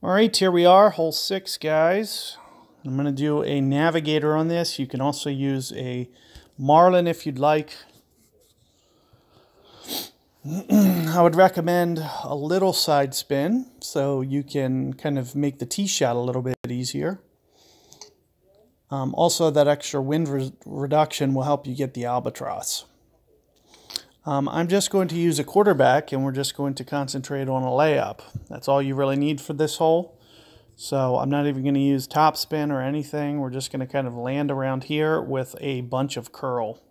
All right, here we are, hole 6, guys. I'm going to do a navigator on this. You can also use a marlin if you'd like. I would recommend a little side spin so you can kind of make the tee shot a little bit easier. Also, that extra wind reduction will help you get the albatross. I'm just going to use a quarterback, and we're just going to concentrate on a layup. That's all you really need for this hole. So I'm not even going to use topspin or anything. We're just going to kind of land around here with a bunch of curl.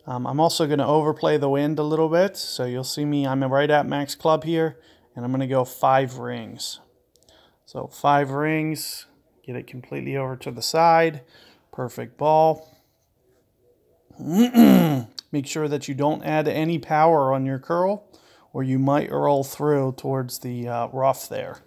I'm also going to overplay the wind a little bit. So you'll see me, I'm right at max club here, and I'm going to go 5 rings. So 5 rings, get it completely over to the side. Perfect ball. Make sure that you don't add any power on your curl, or you might roll through towards the rough there.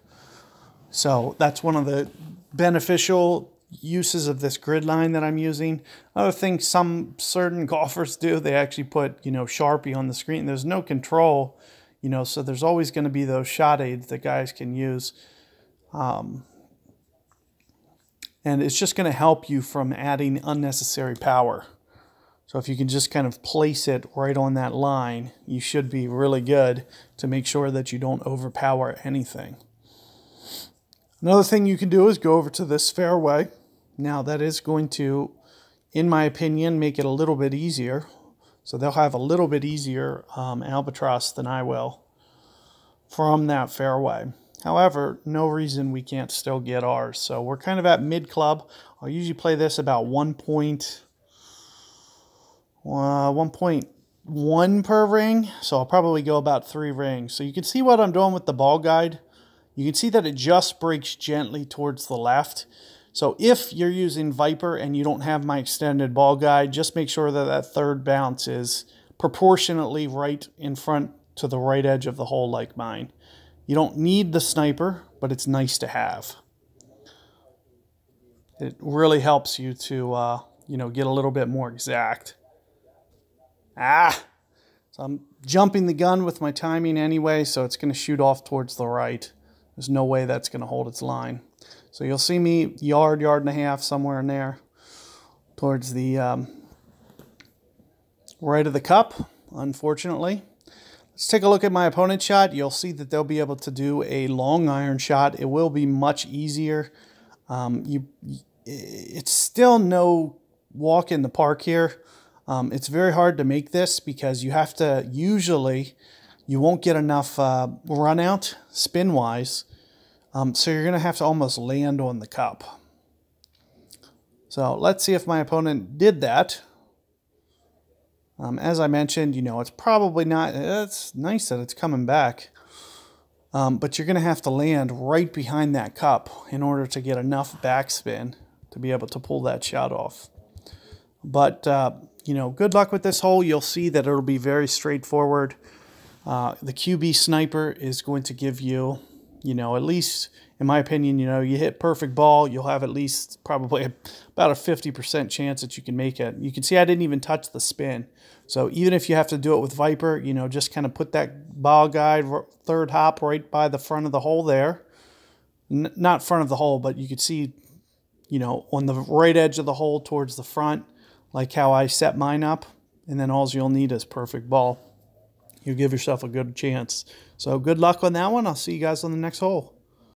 So that's one of the beneficial uses of this grid line that I'm using. Other thing some certain golfers do, they actually put, Sharpie on the screen. There's no control, so there's always going to be those shot aids that guys can use. And it's just going to help you from adding unnecessary power. So if you can just kind of place it right on that line, you should be really good to make sure that you don't overpower anything. Another thing you can do is go over to this fairway. Now that is going to, in my opinion, make it a little bit easier. So they'll have a little bit easier albatross than I will from that fairway. However, no reason we can't still get ours. So we're kind of at mid-club. I'll usually play this about 1.1 per ring, so I'll probably go about 3 rings. So you can see what I'm doing with the ball guide. You can see that it just breaks gently towards the left. So if you're using Viper and you don't have my extended ball guide, just make sure that that third bounce is proportionately right in front to the right edge of the hole like mine. You don't need the sniper, but it's nice to have. It really helps you to get a little bit more exact. So I'm jumping the gun with my timing anyway, so it's going to shoot off towards the right. There's no way that's going to hold its line. So you'll see me yard and a half, somewhere in there, towards the right of the cup, unfortunately. Let's take a look at my opponent's shot. You'll see that they'll be able to do a long iron shot. It will be much easier. It's still no walk in the park here. It's very hard to make this because you have to, usually, you won't get enough run out spin-wise. So you're going to have to almost land on the cup. So let's see if my opponent did that. As I mentioned, it's probably not, it's nice that it's coming back. But you're going to have to land right behind that cup in order to get enough backspin to be able to pull that shot off. But, good luck with this hole. You'll see that it'll be very straightforward. The QB sniper is going to give you, at least, in my opinion, you hit perfect ball, you'll have at least probably about a 50% chance that you can make it. You can see I didn't even touch the spin. So even if you have to do it with Viper, just kind of put that ball guide, third hop right by the front of the hole there. Not front of the hole, but you could see, on the right edge of the hole towards the front, like how I set mine up. And then all you'll need is perfect ball. You'll give yourself a good chance. So good luck on that one. I'll see you guys on the next hole.